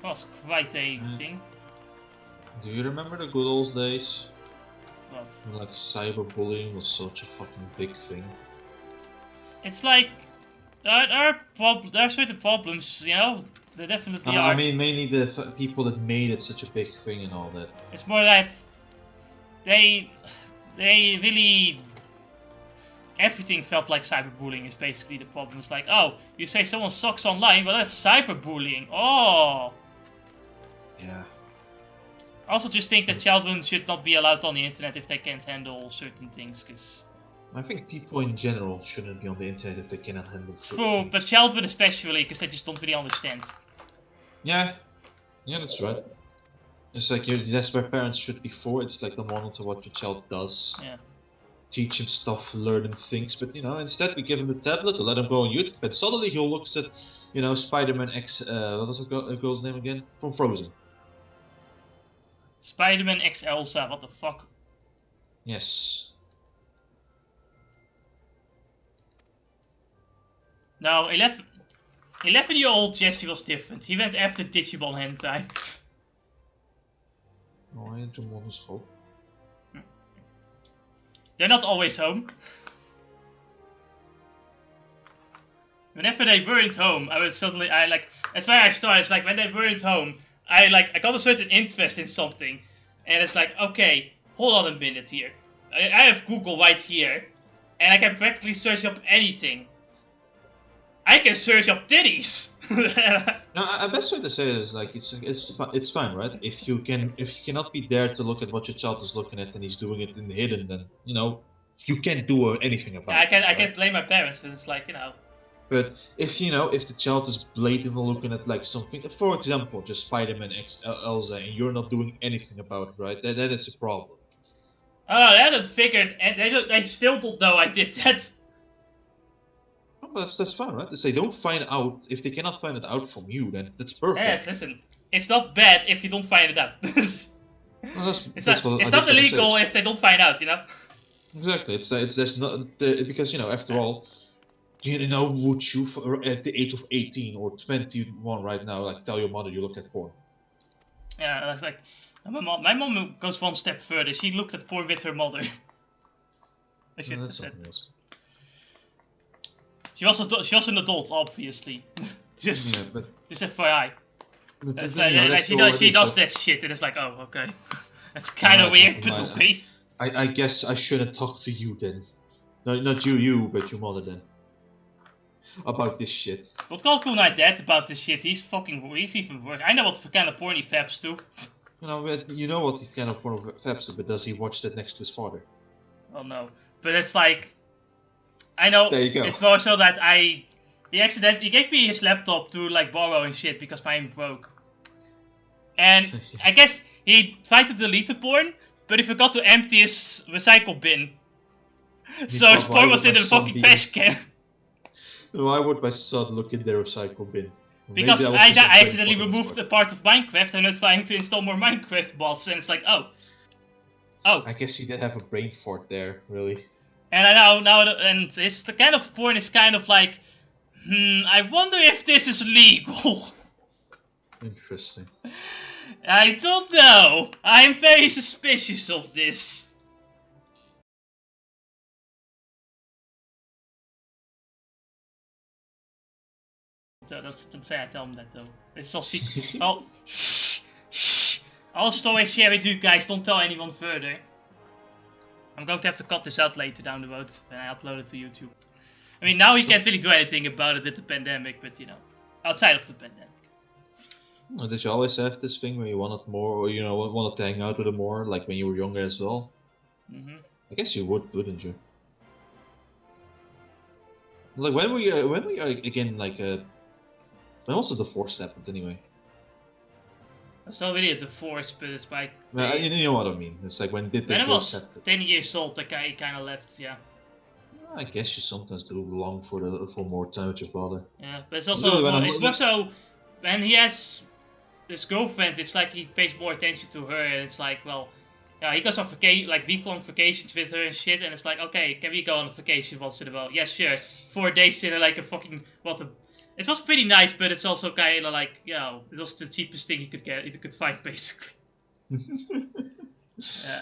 Was quite a thing. Do you remember the good old days? What? When, like, cyberbullying was such a fucking big thing. It's like there are certain problems, you know. There definitely are. I mean, mainly the people that made it such a big thing and all that. It's more that they really everything felt like cyberbullying is basically the problem. It's like, oh, you say someone sucks online, well that's cyberbullying. Oh. Yeah. I also just think that children should not be allowed on the internet if they can't handle certain things, because I think people in general shouldn't be on the internet if they cannot handle certain true, things. but children especially, because they just don't really understand. Yeah, that's right. It's like that's where parents should be for. It's like the monitor what your child does. Yeah. Teach him stuff, learn him things, but instead we give him the tablet, we let him go on YouTube, and suddenly he looks at, Spider-Man X. What was the girl's name again? From Frozen. Spider-Man X Elsa, what the fuck? Yes. No, 11-year-old Jesse was different. He went after Digimon hentai. Oh, I had to on school. They're not always home. Whenever they weren't home, that's where I started. It's like when they weren't home, I got a certain interest in something, and it's like, okay, hold on a minute here. I have Google right here, and I can practically search up anything. I can search up titties. No, I best way to say it is like it's fine, right? If you cannot be there to look at what your child is looking at and he's doing it in the hidden, then you can't do anything about it. I can't blame my parents because it's like But if if the child is blatantly looking at like something, for example, just Spider-Man X Elsa, and you're not doing anything about it, right? Then it's a problem. Oh, they hadn't figured, and they still don't know I did that. Oh, that's fine, right? If they don't find out, if they cannot find it out from you, then that's perfect. Yeah, listen, it's not bad if you don't find it out. Well, it's not illegal if they don't find out, you know. Exactly. There's not because after all, would you at the age of 18 or 21 right now like tell your mother you look at porn? Yeah, that's like my mom goes one step further. She looked at porn with her mother. I should have said. She was an adult, obviously. just FYI. She does that shit, and it's like, oh, okay. That's kind of weird, but okay. I guess I shouldn't talk to you then. No, not you, but your mother then. About this shit. Don't call cool night dad about this shit. He's even worse. I know what kind of porn he fabs to. You know what kind of porn he fabs to, but does he watch that next to his father? Oh no. But it's like, I know. There you go. It's more so that he gave me his laptop to like borrow and shit because mine broke. And I guess he tried to delete the porn, but he forgot to empty his recycle bin. So his porn was in the fucking trash can. Why would my son look in the recycle bin? Because I accidentally removed a part of Minecraft and I'm trying to install more Minecraft bots, and it's like, oh. I guess he did have a brain fart there, really. And and it's the kind of porn is kind of like, I wonder if this is legal. Interesting. I don't know. I'm very suspicious of this. Don't say I tell him that though. It's all secret. Oh, shh. I'll story share with you guys. Don't tell anyone further. I'm going to have to cut this out later down the road when I upload it to YouTube. I mean, now you can't really do anything about it with the pandemic, but outside of the pandemic. Well, did you always have this thing where you wanted more, or wanted to hang out with them more, like when you were younger as well? I guess you would, wouldn't you? Like when were you again like when was the divorce happened anyway? It's not really a divorce, but it's like... You know what I mean. It's like when did the divorce happen? When I was 10 years old, I kind of left, yeah. I guess you sometimes do long for more time with your father. Yeah, but it's also it's more so when he has his girlfriend. It's like he pays more attention to her, and it's like, well, yeah, he goes on week-long vacations with her and shit, and it's like, okay, can we go on a vacation once in a while? Yeah, sure. 4 days in like a fucking It was pretty nice, but it's also kind of like, you know, it was the cheapest thing you could find, basically.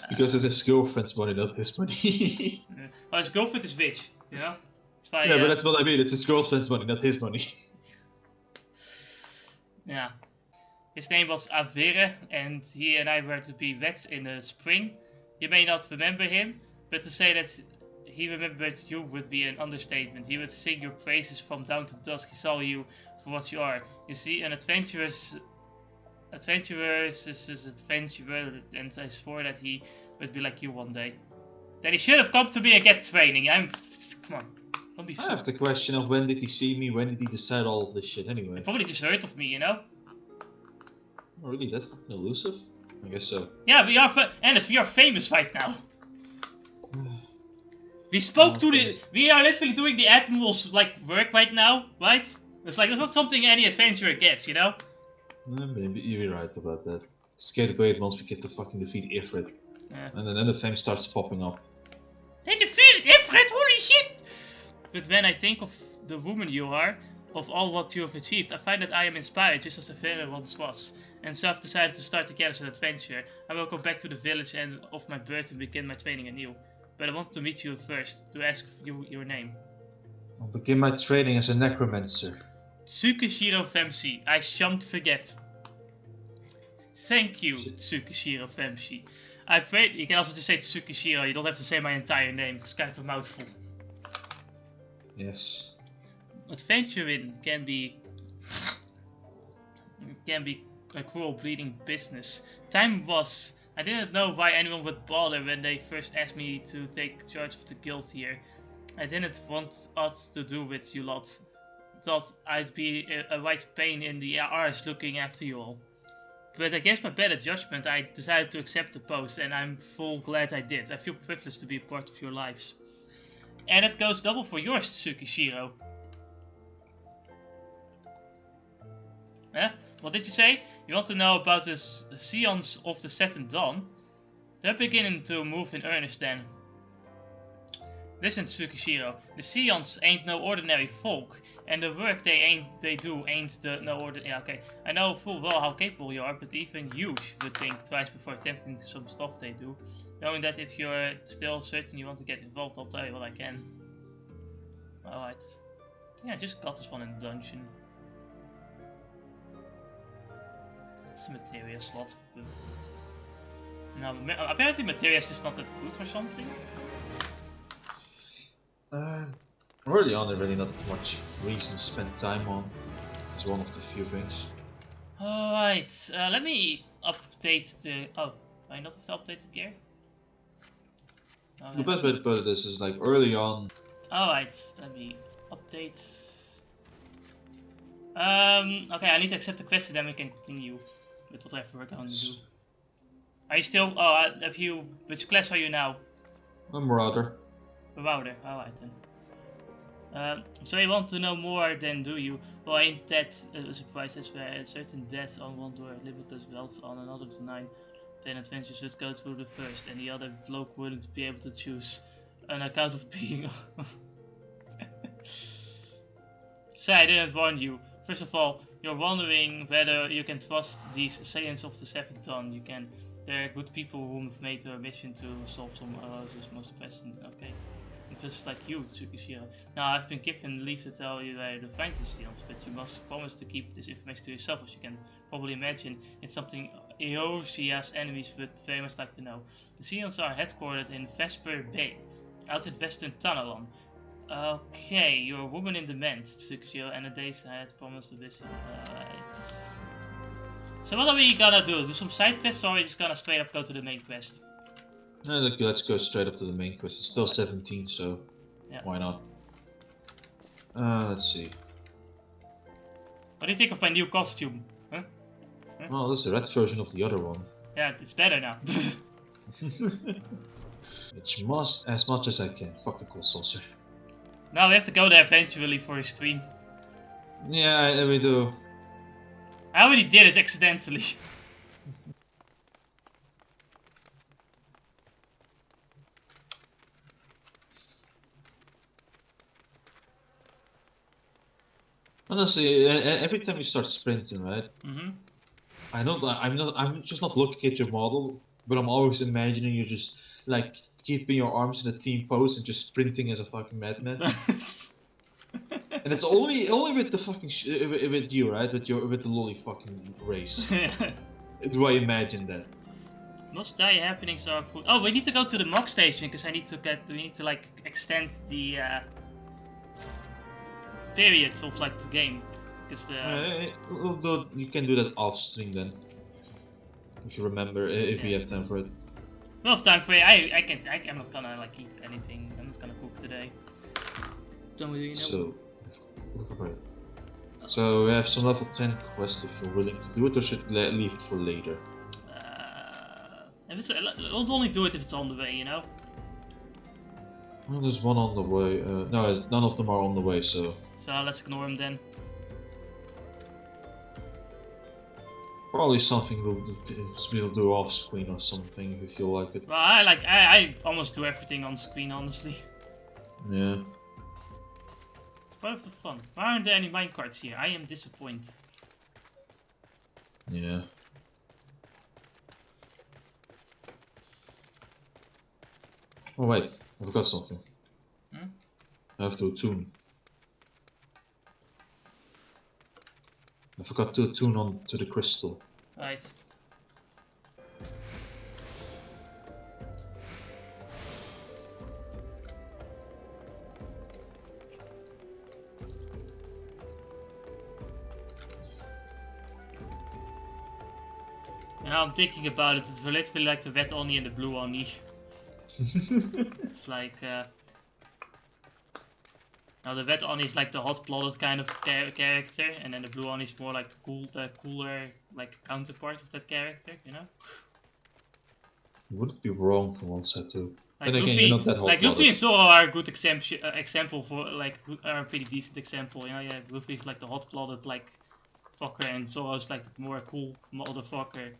Because it's his girlfriend's money, not his money. Well, his girlfriend is rich, you know? That's why, Yeah, but that's what I mean. It's his girlfriend's money, not his money. Yeah. His name was Avere, and he and I were to be wed in the spring. You may not remember him, but to say that he remembered you would be an understatement. He would sing your praises from dawn to dusk. He saw you for what you are. You see, an adventurer, and I swore that he would be like you one day. That he should have come to me and get training. Come on, don't be. I have the question of when did he see me? When did he decide all of this shit? Anyway. He probably just heard of me, you know. Oh, really? That fucking elusive? I guess so. Yeah, we are, Ennis, we are famous right now. We spoke to the. We are literally doing the admiral's like work right now, right? It's like it's not something any adventurer gets, you know. Maybe you're right about that. Scared away once we get to fucking defeat Ifrit. Yeah. And then the fame starts popping up. They defeated Ifrit, holy shit! But when I think of the woman you are, of all what you have achieved, I find that I am inspired just as Avera once was. And so I've decided to start again as an adventurer. I will go back to the village and of my birth and begin my training anew. But I want to meet you first, to ask you your name. I'll begin my training as a necromancer. Tsukishiro Femshi, I shan't forget. Thank you, Tsukishiro Femshi. I pray you can also just say Tsukishiro, you don't have to say my entire name, it's kind of a mouthful. Yes. Adventuring can be a cruel, bleeding business. Time was. I didn't know why anyone would bother when they first asked me to take charge of the guild here. I didn't want us to do with you lot. Thought I'd be a right pain in the arse looking after you all. But against my better judgment, I decided to accept the post, and I'm full glad I did. I feel privileged to be a part of your lives. And it goes double for yours, Tsukishiro. What did you say? You want to know about the Scions of the Seventh Dawn? They're beginning to move in earnest then. Listen, Tsukishiro, the Scions ain't no ordinary folk, and the work they do ain't no ordinary. Yeah, okay, I know full well how capable you are, but even you would think twice before attempting some stuff they do. Knowing that if you're still certain you want to get involved, I'll tell you what I can. Alright. Yeah, I just got this one in the dungeon. It's a materia slot. But... no, apparently materia is not that good or something. Early on, there really not much reason to spend time on. It's one of the few things. Alright, let me update the. Oh, do I not have to update the gear? Okay. The best way to put it is like early on. Alright, let me update. Okay, I need to accept the quest and then we can continue with whatever we're going to do. Are you still. Oh, have you. Which class are you now? I'm Marauder. Marauder, alright then. So you want to know more then, do you? Well, ain't that a surprise? That's where a certain death on one door, limitless wealth on another to 9. 10 adventures would go through the first, and the other bloke wouldn't be able to choose on account of being. So I didn't warn you. First of all, you're wondering whether you can trust these Scions of the Seventh Dawn. You can. They're good people whom have made their mission to solve some most pressing. Okay. Just like you, Tsukishiro. Now, I've been given leave to tell you where to find the Scions, but you must promise to keep this information to yourself, as you can probably imagine. It's something Eosia's enemies would very much like to know. The Scions are headquartered in Vesper Bay, out in Western Tanalon. Okay, you're a woman in demand, Tsukishiro, and a day's I had promised to visit. So what are we gonna do? Do some side quests, or are we just gonna straight up go to the main quest? No, let's go straight up to the main quest. It's still 17, so yeah. Why not? Let's see. What do you think of my new costume? Huh? Well, this is a red version of the other one. Yeah, it's better now. It's must as much as I can. Fuck the cold saucer. Now we have to go there eventually for a stream. Yeah, we do. I already did it accidentally. Honestly, every time you start sprinting, right? Mm-hmm. I'm just not looking at your model, but I'm always imagining you just like keeping your arms in a team pose and just sprinting as a fucking madman. And it's only with the fucking with you, right? With the lolly fucking race. Do I imagine that? Most die happenings are full. Oh, we need to go to the mock station because we need to like extend the periods of like the game. Because You can do that off stream then, if you remember, if we have time for it. Well, time for you. I'm not gonna like eat anything. I'm not gonna cook today. Don't really know. So we have some level 10 quests if you're willing to do it, or should leave it for later. I'll only do it if it's on the way, you know. Well, there's one on the way. No, none of them are on the way, so. So let's ignore him then. Probably something we'll do off screen or something if you feel like it. Well, I almost do everything on screen, honestly. Yeah. Part of the fun. Why aren't there any minecarts here? I am disappointed. Yeah. Oh wait, I forgot something. Hmm? I have to attune. I forgot to attune on to the crystal. Right. Now I'm thinking about it, it's literally like the red Oni and the blue Oni. It's like, now the red Oni is like the hot-blooded kind of character, and then the blue Oni is more like the cooler, like counterpart of that character, you know? Would it be wrong for one side too? Like then Luffy, again, you're not that hot. like Luffy and Zoro are a good example for are a pretty decent example. You know, yeah, Luffy's like the hot-blooded like fucker, and Zoro's like the more cool motherfucker.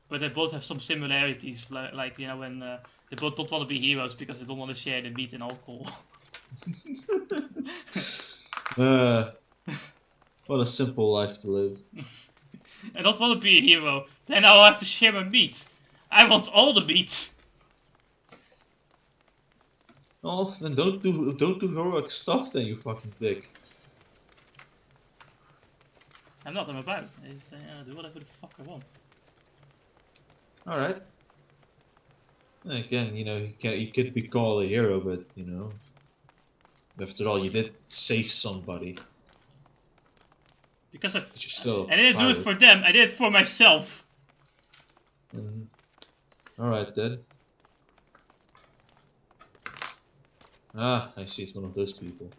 But they both have some similarities, like you know, when they both don't want to be heroes because they don't want to share the meat and alcohol. What a simple life to live. I don't want to be a hero. Then I'll have to share my meat. I want all the meat. Oh, then don't do heroic stuff then, you fucking dick. I'm not. I'm about. I do whatever the fuck I want. All right. Again, you know, you could be called a hero, but you know, after all, you did save somebody. Because I didn't do it for them. I did it for myself. All right then. Ah, I see. It's one of those people.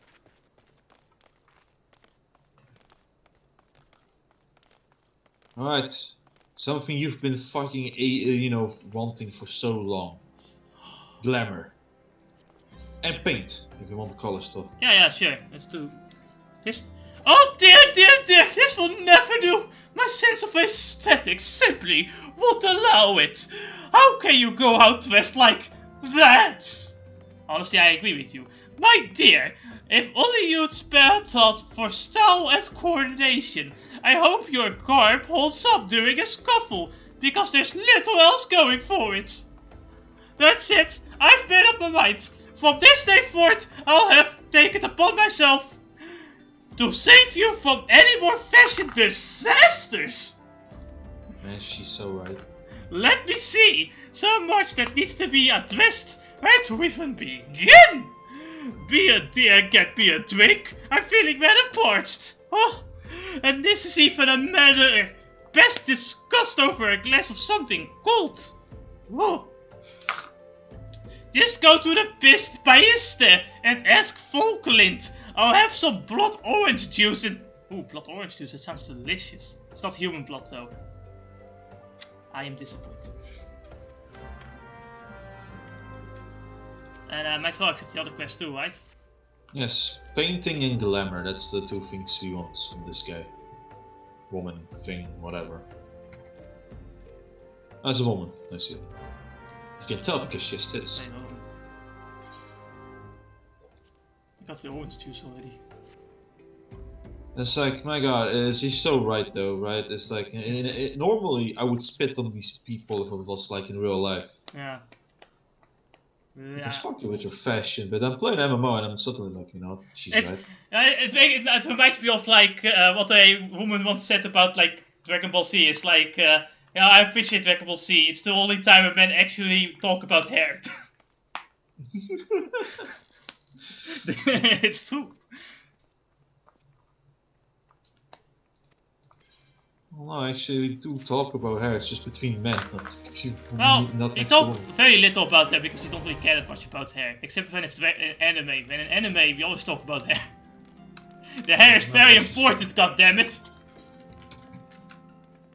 All right. Something you've been fucking, you know, wanting for so long. Glamour. And paint, if you want to color stuff. Yeah, sure. Let's do this. Oh dear, this will never do. My sense of aesthetics simply won't allow it. How can you go out dressed like that? Honestly, I agree with you. My dear, if only you'd spare thought for style and coordination. I hope your garb holds up during a scuffle, because there's little else going for it. That's it. I've made up my mind. From this day forth, I'll have taken upon myself to save you from any more fashion disasters. Man, she's so right. Let me see. So much that needs to be addressed. Where to even begin? Be a dear, get me a drink. I'm feeling rather parched. Oh, and this is even a matter best discussed over a glass of something cold. Whoa. Just go to the Paiste and ask Volkelind. I'll have some blood orange juice and... Ooh, blood orange juice, that sounds delicious. It's not human blood though. I am disappointed. And I might as well accept the other quest too, right? Yes, painting and glamour, that's the two things we want from this guy. Woman, thing, whatever. As a woman, I see. You can tell because she has tits. I know. I got the orange juice already. It's like, my god, he's so right though, right? It's like, normally I would spit on these people if it was like in real life. Yeah. Because fuck you with your fashion, but I'm playing MMO and I'm suddenly like, she's It's right. it reminds me of like what a woman once said about like Dragon Ball Z. It's like, yeah, I appreciate Dragon Ball Z. It's the only time a men actually talk about hair. It's true. Well, no, actually, we do talk about hair. It's just between men, Well, not we next to talk women. very little about hair because we don't really care that much about hair, except when it's anime. When in anime, we always talk about hair. The hair is very important, goddammit!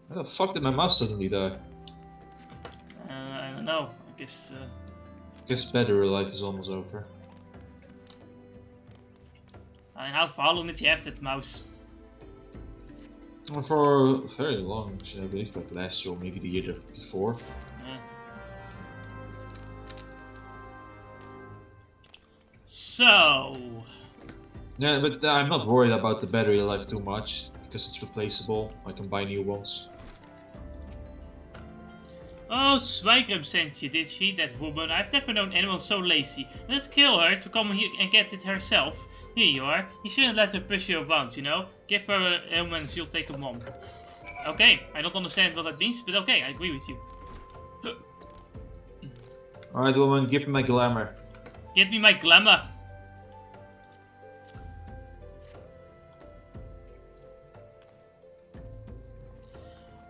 How the fuck did my mouse suddenly die? I don't know. I guess. Guess battery life is almost over. How long did you have that mouse? Well, for very long, actually, I believe like last year or maybe the year before. Yeah. So. Yeah, but I'm not worried about the battery life too much because it's replaceable. I can buy new ones. Oh, Zwijgrum sent you, did she, that woman? I've never known anyone so lazy. Let's kill her to come here and get it herself. Here you are. You shouldn't let her push you around, you know? Give her a helmet and she'll take a mom. Okay, I don't understand what that means, but okay, I agree with you. Alright, woman, give me my glamour. Give me my glamour.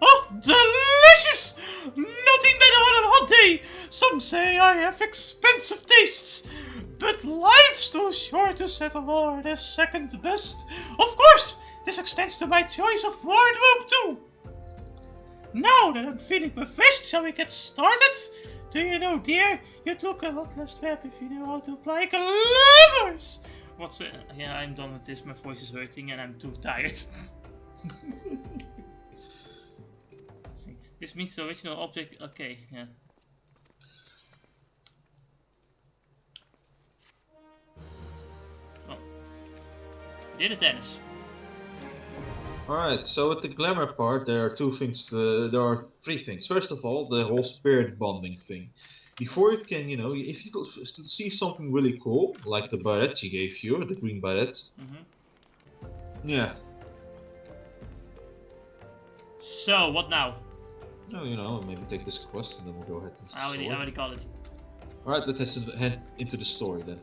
Oh, delicious! Nothing better on a hot day. Some say I have expensive tastes, but life's too short to settle for the second best. Of course, this extends to my choice of wardrobe too. Now that I'm feeling refreshed, shall we get started? Do you know, dear, you'd look a lot less drab if you knew how to apply glamours. What's it? Yeah, I'm done with this. My voice is hurting and I'm too tired. This means the original object. Okay, yeah. Well, we did it, Dennis. Alright, so with the glamour part, there are there are three things. First of all, the whole spirit bonding thing. Before you can, if you see something really cool, like the barret she gave you, the green barret. Yeah. So, what now? No, maybe take this quest and then we'll go ahead and I already got it. Alright, let's head into the story then.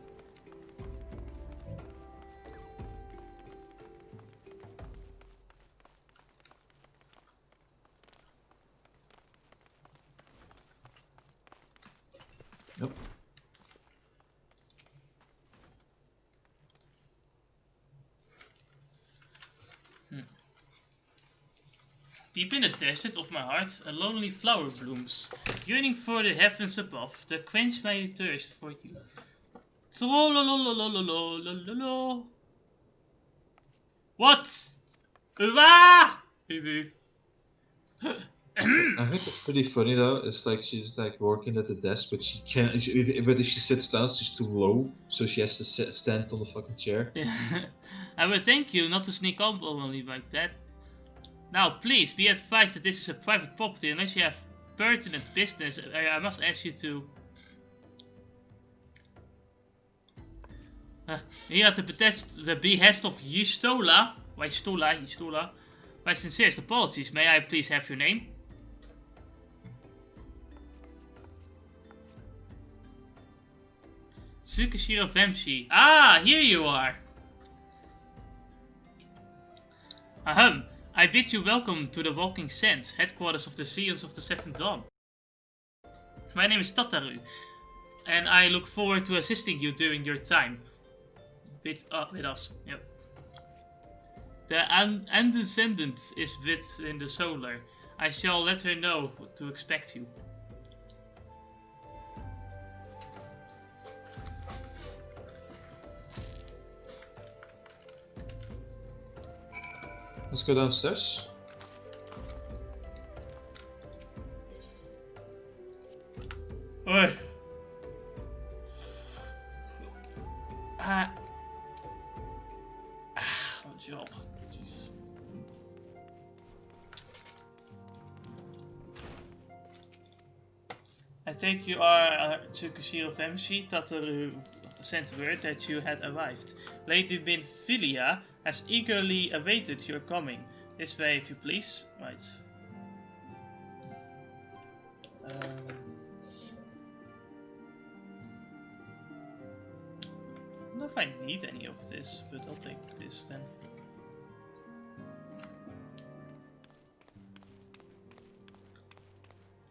Nope. Deep in the desert of my heart, a lonely flower blooms, yearning for the heavens above, to quench my thirst for you. Trollololololololololo. What? Ul'Dah! I think it's pretty funny though. It's like she's like working at the desk, but she can't. But if she sits down, she's too low, so she has to stand on the fucking chair. I would thank you not to sneak up on me like that. Now, please be advised that this is a private property. Unless you have pertinent business, I must ask you to. Here at the behest of Yistola. Why Yistola? My sincerest apologies. May I please have your name? Tsukishiro Vemshi. Ah, here you are. Ahem. I bid you welcome to the Walking Sands, headquarters of the Scions of the Seventh Dawn. My name is Tataru, and I look forward to assisting you during your time with us. Yep. The Undescendant is within the Solar. I shall let her know to expect you. Let's go downstairs. Oi. One job. take you are to Kashir of Emshi, Tataru sent word that you had arrived. Lady Binfilia has eagerly awaited your coming. This way, if you please. Right. I don't know if I need any of this, but I'll take this then.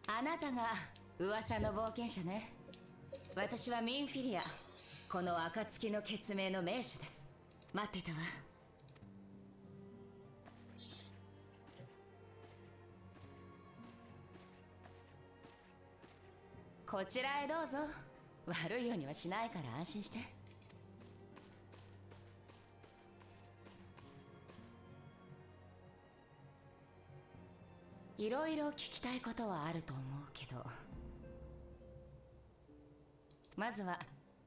Anata ga uwasa no bouken sha ne. Watashi wa Minfilia. この暁の決命の名手です。待ってたわ。こちらへどうぞ。悪いようにはしないから安心して。いろいろ聞きたいことはあると思うけど、まずは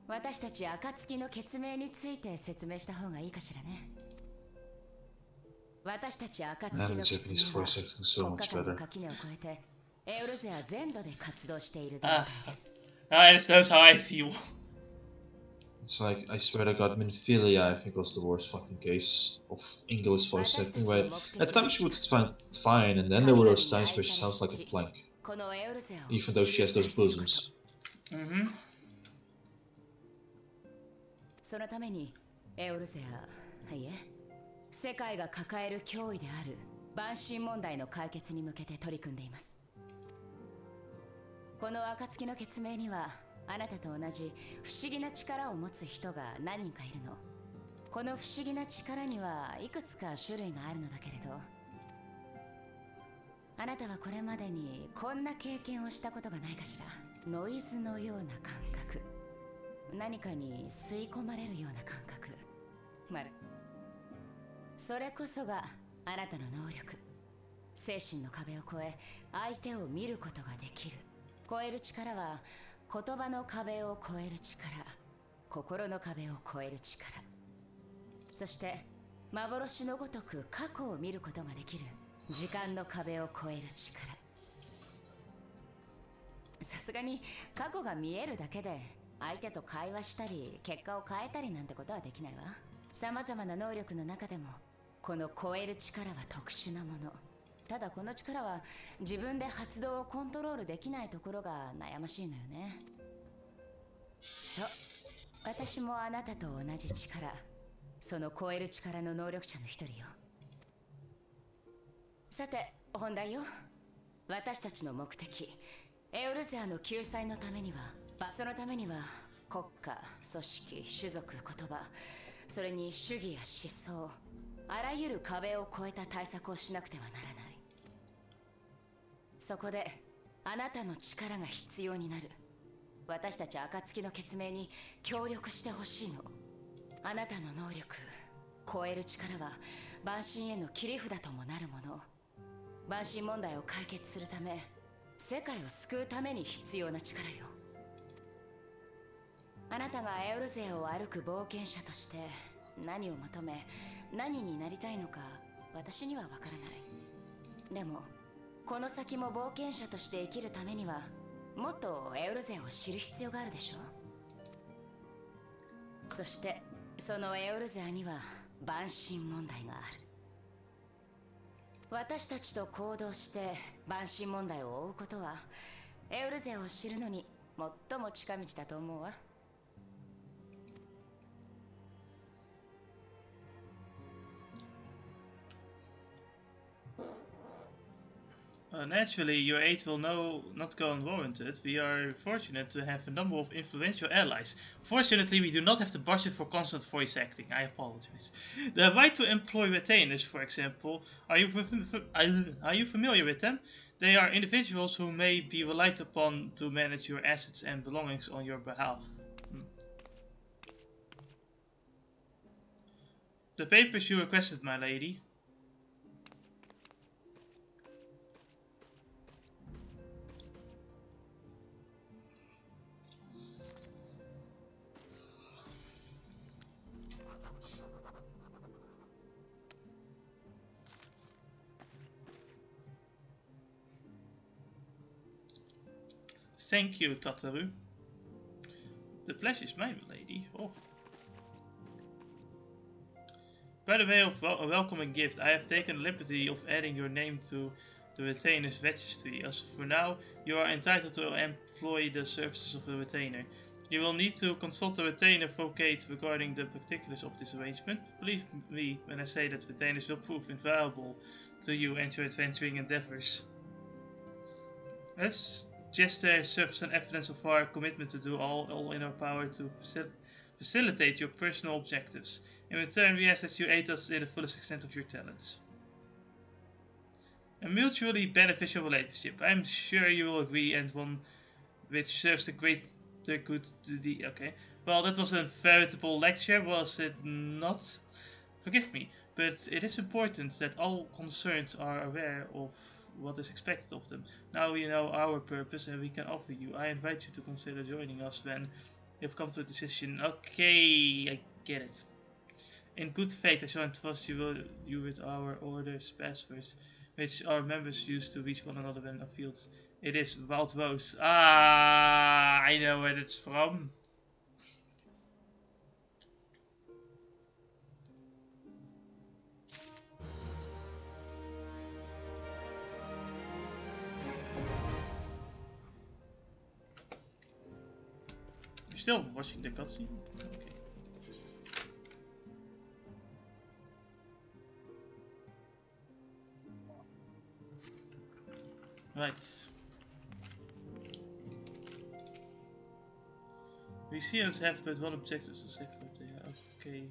私たち暁の決命について説明した方がいいかしらね。私たち暁の決命は国家間の垣根を越えてエウルゼア全土で活動している団体です。That's how I feel. It's like, I swear to God, Minfilia, I think, was the worst fucking case of English voice acting, where at times she would sound fine, and then there were those times where she sounds like a plank, even though she has those bosoms. そのためにエウルゼア、いえ、世界が抱える脅威である万神問題の解決に向けて取り組んでいます。この暁の決命にはあなたと同じ不思議な力を持つ人が何人かいるの。この不思議な力にはいくつか種類があるのだけれど、あなたはこれまでにこんな経験をしたことがないかしら。ノイズのような感覚、何かに吸い込まれるような感覚、それこそがあなたの能力。精神の壁を越え相手を見ることができる。超える力は言葉の壁を越える力、心の壁を越える力、そして幻のごとく過去を見ることができる時間の壁を越える力。さすがに過去が見えるだけで相手と会話したり結果を変えたりなんてことはできないわ。様々な能力の中でもこの超える力は特殊なもの。ただこの力は自分で発動をコントロールできないところが悩ましいのよね。そう、私もあなたと同じ力、その超える力の能力者の一人よ。さて本題よ。私たちの目的、エウルゼアの救済のためには、そのためには国家、組織、種族、言葉、それに主義や思想、あらゆる壁を越えた対策をしなくてはならない。そこであなたの力が必要になる。私たち暁の決命に協力してほしいの。あなたの能力、超える力は万神への切り札ともなるもの。万神問題を解決するため、世界を救うために必要な力よ。あなたがエウルゼアを歩く冒険者として何を求め、何になりたいのか私にはわからない。でもこの先も冒険者として生きるためにはもっとエウルゼアを知る必要があるでしょ。そしてそのエウルゼアには万神問題がある。私たちと行動して万神問題を追うことはエウルゼアを知るのに最も近道だと思うわ。Naturally, your aid will not go unwarranted. We are fortunate to have a number of influential allies. Fortunately, we do not have the budget for constant voice acting. I apologize. The right to employ retainers, for example, are you familiar with them? They are individuals who may be relied upon to manage your assets and belongings on your behalf. The papers you requested, my lady. Thank you, Tataru. The pleasure is mine, lady. Oh. By the way of a welcoming gift, I have taken the liberty of adding your name to the retainer's registry. As for now, you are entitled to employ the services of the retainer. You will need to consult the retainer vocate regarding the particulars of this arrangement. Believe me when I say that retainers will prove invaluable to you and your adventuring endeavors. Let's just serve as an evidence of our commitment to do all in our power to facilitate your personal objectives. In return, we ask that you aid us in the fullest extent of your talents. A mutually beneficial relationship. I'm sure you will agree, and one which serves the greater good to the... Okay. Well, that was a veritable lecture, was it not? Forgive me, but it is important that all concerned are aware of what is expected of them. Now you know our purpose and we can offer you. I invite you to consider joining us when you've come to a decision. Okay, I get it. In good faith, I shall entrust you with our order's passwords, which our members use to reach one another when afield. It is Wild Rose. Ah, I know where it's from. You're still watching the cutscene? Okay. Right. We Scions have but one objective to safeguard. Yeah, okay.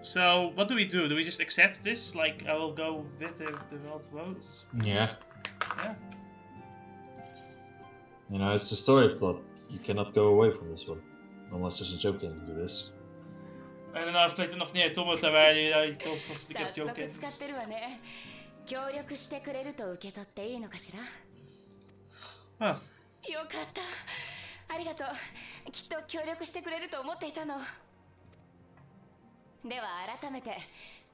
So, what do we do? Do we just accept this? Like, I will go with the Wild Rose? Yeah. Yeah. You know, it's the story plot. You cannot go away from this one. Unless there's a joke into this. I don't know, I've played enough Nier Automata where I constantly get joke endings. 使ってるわね。協力してくれると受け取っていいのかしら。Ah. よかった。ありがとう。きっと協力してくれると思っていたの。では改めて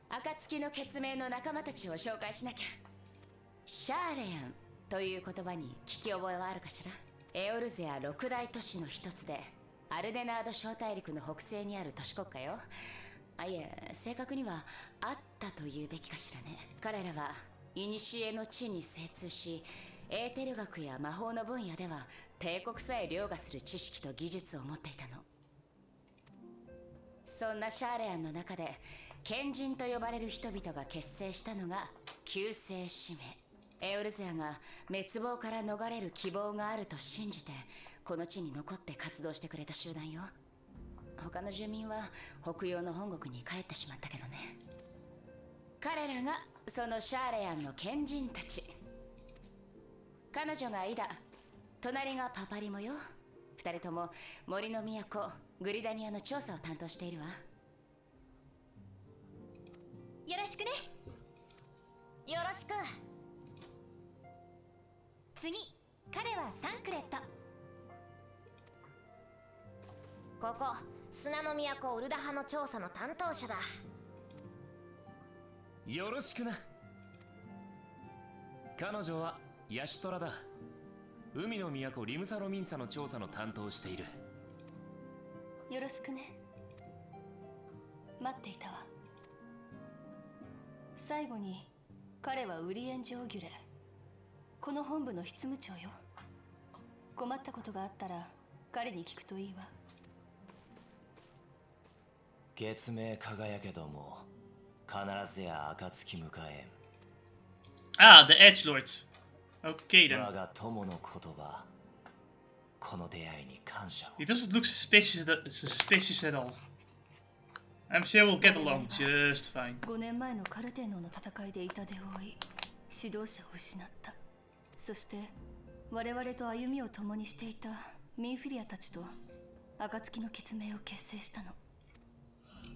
暁の血盟の仲間たちを紹介しなきゃ。シャーレアンという言葉に聞き覚えはあるかしら。エオルゼア六大都市の一つで、アルデナード小大陸の北西にある都市国家よ。あ、いえ、正確にはあったと言うべきかしらね。彼らは古の地に精通し、エーテル学や魔法の分野では帝国さえ凌駕する知識と技術を持っていたの。そんなシャーレアンの中で賢人と呼ばれる人々が結成したのが救世使命。エオルゼアが滅亡から逃れる希望があると信じてこの地に残って活動してくれた集団よ。他の住民は北洋の本国に帰ってしまったけどね。彼らがそのシャーレアンの賢人たち。彼女がイダ、隣がパパリモよ。二人とも森の都グリダニアの調査を担当しているわ。よろしくね。よろしく。次、彼はサンクレット。ここ砂の都ウルダ派の調査の担当者だ。よろしくな。彼女はヤシュトラだ。海の都リムサロミンサの調査の担当をしている。よろしくね。待っていたわ。最後に彼はウリエンジョーギュレ、この本部の執務長よ。困ったことがあったら彼に聞くといいわ。月明輝けども必ずや暁迎えん。Ah, the Edgelords. Okay then. 我が友の言葉、この出会いに感謝を。 He doesn't look suspicious at all. I'm sure we'll get along just fine. 5年前のカルテノの戦いで痛手を負い、指導者を失った。そして我々と歩みを共にしていたミンフィリアたちと暁の血盟を結成したの。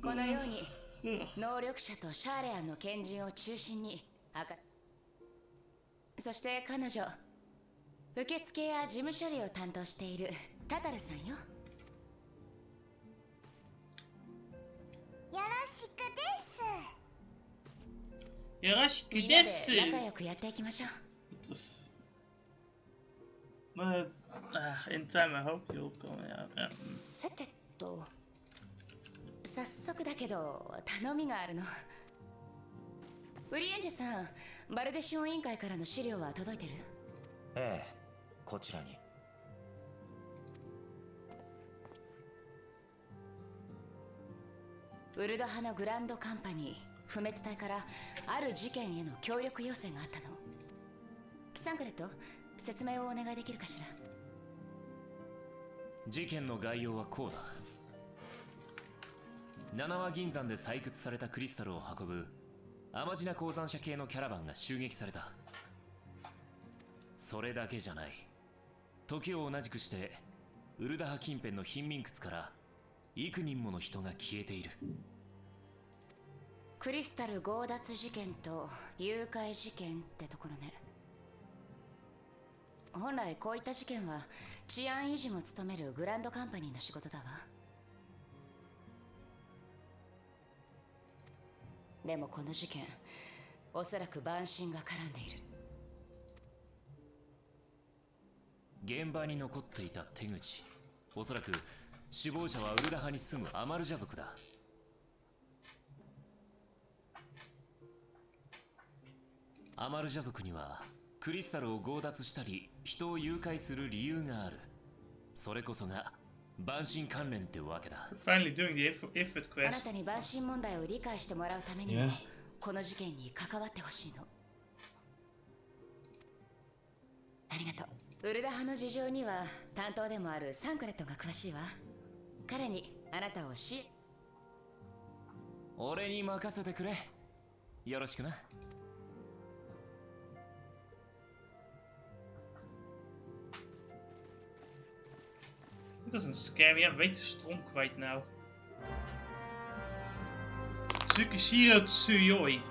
このように能力者とシャーレアンの賢人を中心にそして彼女受付や事務処理を担当しているタタルさんよ。よろしくです。よろしくみんなで。です仲良くやっていきましょう。But in time, I hope you'll come out. さてと、早速だけど頼みがあるの。ウリエンジェさん、バルデシオン委員会からの資料は届いてる？ええ、こちらに。ウルダ派のグランドカンパニー不滅隊からある事件への協力要請があったの。サンクレット、説明をお願いできるかしら。事件の概要はこうだ。七輪銀山で採掘されたクリスタルを運ぶアマジナ鉱山社系のキャラバンが襲撃された。それだけじゃない。時を同じくしてウルダ派近辺の貧民窟から幾人もの人が消えている。クリスタル強奪事件と誘拐事件ってところね。本来こういった事件は治安維持も務めるグランドカンパニーの仕事だわ。でもこの事件、おそらく蛮神が絡んでいる。現場に残っていた手口、おそらく首謀者はウルダ派に住むアマルジャ族だ。アマルジャ族にはクリスタルを強奪したり人を誘拐する理由がある。それこそが蛮神関連ってわけだ。Finally doing the Ifrit あな quest. たに蛮神問題を理解してもらうためにも、 Yeah. この事件に関わってほしいの。ありがとう。ウルダ派の事情には担当でもあるサンクレットが詳しいわ。彼にあなたを俺に任せてくれ。よろしくな。It doesn't scare me. I'm way too strong right now. Tsukishiro Tsuyoi.